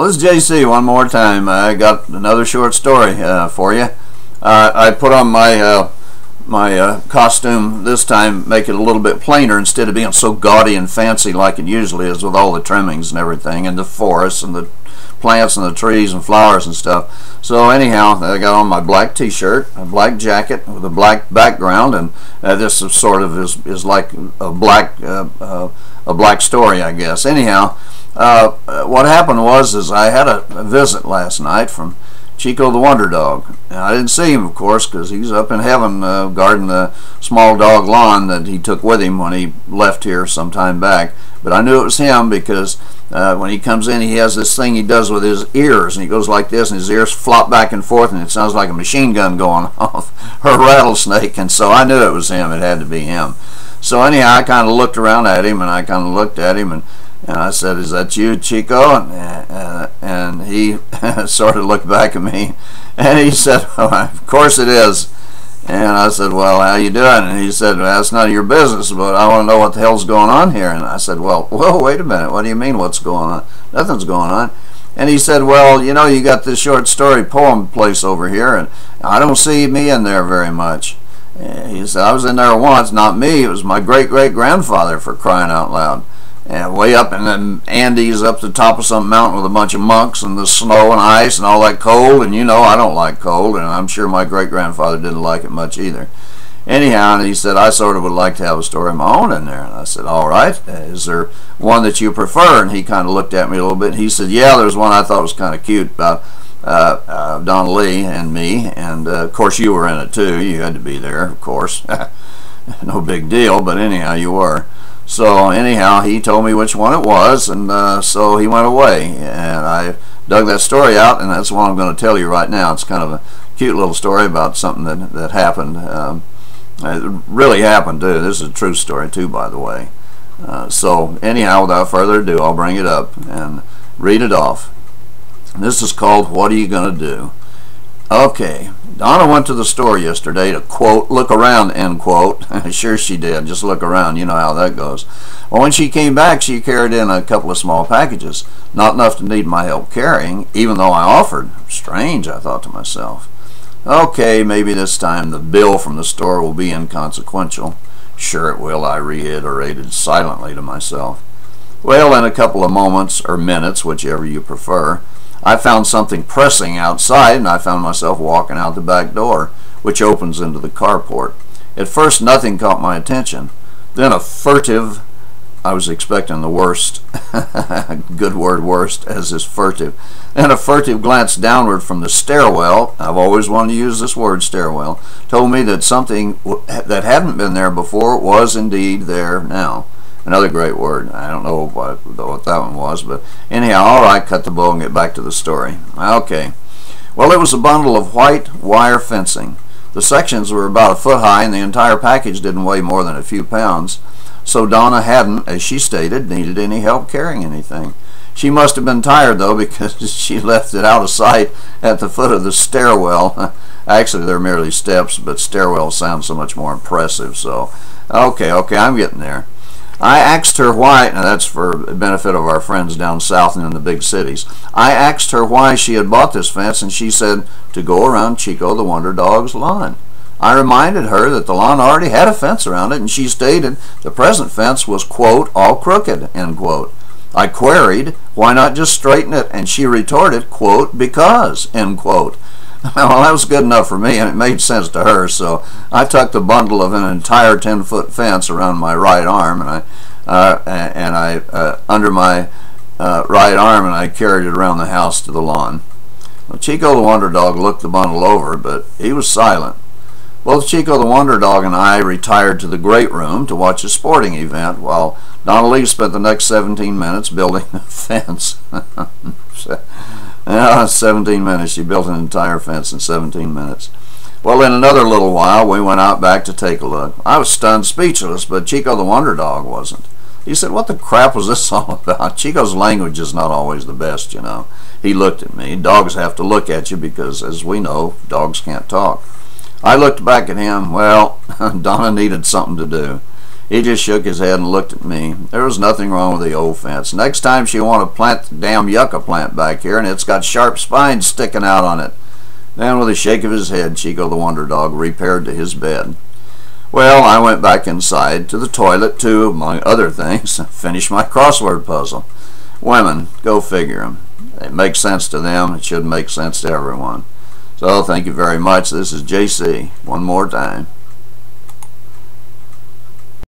Well, this is JC one more time. I got another short story for you. I put on my costume this time, make it a little bit plainer instead of being so gaudy and fancy like it usually is with all the trimmings and everything, and the forests and the plants and the trees and flowers and stuff. So anyhow, I got on my black t-shirt, a black jacket with a black background, and this is sort of is like a black story, I guess. Anyhow, what happened was I had a visit last night from Chico the Wonder Dog. Now, I didn't see him, of course, because he's up in heaven guarding the small dog lawn that he took with him when he left here some time back. But I knew it was him because when he comes in, he has this thing he does with his ears, and he goes like this, and his ears flop back and forth, and it sounds like a machine gun going off, or a rattlesnake, and so I knew it was him. It had to be him. So anyhow, I kind of looked around at him, and I kind of looked at him, and I said, "Is that you, Chico?" And he sort of looked back at me, and he said, "Well, of course it is." And I said, "Well, how you doing?" And he said, "Well, that's none of your business, but I want to know what the hell's going on here." And I said, "Well, wait a minute. What do you mean what's going on?" "Nothing's going on." And he said, "Well, you know, you got this short story poem place over here, and I don't see me in there very much." He said, "I was in there once, not me. It was my great-great-grandfather, for crying out loud. And way up in the Andes, up the top of some mountain with a bunch of monks and the snow and ice and all that cold, and you know I don't like cold, and I'm sure my great-grandfather didn't like it much either." Anyhow, and he said, "I sort of would like to have a story of my own in there." And I said, "All right, is there one that you prefer?" And he kind of looked at me a little bit, and he said, "Yeah, there's one I thought was kind of cute about Donna Lee and me, and of course you were in it too. You had to be there, of course." No big deal, but anyhow, you were. So anyhow, he told me which one it was, and so he went away, and I dug that story out, and that's what I'm going to tell you right now. It's kind of a cute little story about something that happened. It really happened too. This is a true story too, by the way. So anyhow, without further ado, I'll bring it up and read it off. This is called "What Are You Gonna Do?" Okay, Donna went to the store yesterday to, quote, "look around," end quote. Sure she did, just look around, you know how that goes. Well, when she came back, she carried in a couple of small packages, not enough to need my help carrying, even though I offered. Strange, I thought to myself. Okay, maybe this time the bill from the store will be inconsequential. Sure it will, I reiterated silently to myself. Well, in a couple of moments, or minutes, whichever you prefer, I found something pressing outside, and I found myself walking out the back door, which opens into the carport. At first, nothing caught my attention. Then a furtive, I was expecting the worst, good word worst, as is furtive, and a furtive glance downward from the stairwell, I've always wanted to use this word, stairwell, told me that something that hadn't been there before was indeed there now. Another great word. I don't know what that one was, but anyhow, all right, cut the bow and get back to the story. Okay. Well, it was a bundle of white wire fencing. The sections were about a foot high, and the entire package didn't weigh more than a few pounds. So Donna hadn't, as she stated, needed any help carrying anything. She must have been tired, though, because she left it out of sight at the foot of the stairwell. Actually, they're merely steps, but stairwell sounds so much more impressive. So, okay, I'm getting there. I asked her why, now that's for the benefit of our friends down south and in the big cities. I asked her why she had bought this fence, and she said to go around Chico the Wonder Dog's lawn. I reminded her that the lawn already had a fence around it, and she stated the present fence was, quote, all crooked, end quote. I queried, why not just straighten it? And she retorted, quote, because, end quote. Well, that was good enough for me, and it made sense to her, so I tucked a bundle of an entire 10-foot fence around my right arm, and I under my right arm, and I carried it around the house to the lawn. Well, Chico the Wonder Dog looked the bundle over, but he was silent. Both Chico the Wonder Dog and I retired to the great room to watch a sporting event, while Donna Lee spent the next 17 minutes building a fence. 17 minutes. She built an entire fence in 17 minutes. Well, in another little while, we went out back to take a look. I was stunned speechless, but Chico the Wonder Dog wasn't. He said, "What the crap was this all about?" Chico's language is not always the best, you know. He looked at me. Dogs have to look at you because, as we know, dogs can't talk. I looked back at him. Well, Donna needed something to do. He just shook his head and looked at me. There was nothing wrong with the old fence. Next time she want to plant the damn yucca plant back here, and it's got sharp spines sticking out on it. Then with a shake of his head, Chico the Wonder Dog repaired to his bed. Well, I went back inside to the toilet to, among other things, finish my crossword puzzle. Women, go figure 'em. It makes sense to them. It should make sense to everyone. So thank you very much. This is JC one more time.